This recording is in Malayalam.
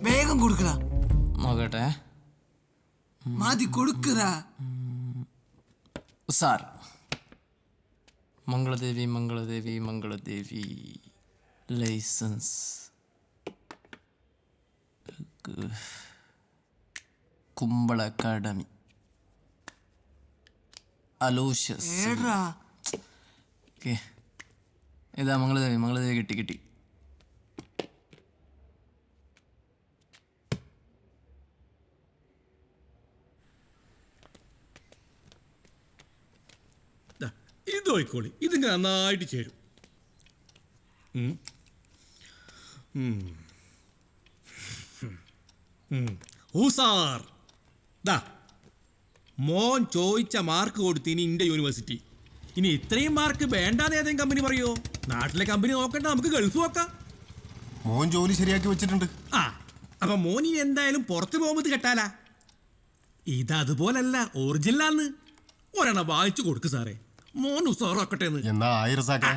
വേഗം കൊടുക്കടാ. നോക്കട്ടെ. മതി കൊടുക്കടാ. Sir Mangaladevi Mangaladevi Mangaladevi licence Kumbala academy Aloysius. Okay, ഇതാ മംഗളദേവി. മംഗളദേവി കിട്ടി. ഇത് നോയിക്കോളി, ഇതിങ്ങനെ നന്നായിട്ട് ചേരും. സാർ ദാ മോൻ ചോദിച്ച മാർക്ക് കൊടുത്തിന് ഇൻ്റെ യൂണിവേഴ്സിറ്റി. ഇനി ഇത്രയും മാർക്ക് വേണ്ടാന്ന് ഏതെങ്കിലും കമ്പനി പറയോ? നാട്ടിലെ കമ്പനി നോക്കണ്ട, നമുക്ക് ഗൾഫ് നോക്കാം. മോൻ ജോലി ശരിയാക്കി വെച്ചിട്ടുണ്ട്. അപ്പൊ മോൻ ഇനി എന്തായാലും പുറത്ത് പോകുമ്പോൾ കെട്ടാലാ. ഇതതുപോലല്ല, ഒറിജിനലാന്ന്. ഒരെണ്ണം വായിച്ചു കൊടുക്ക് സാറേ, മോൻ ഉസാറാക്കട്ടെ എന്ന്. എന്നാ 1000 സാക്കേ.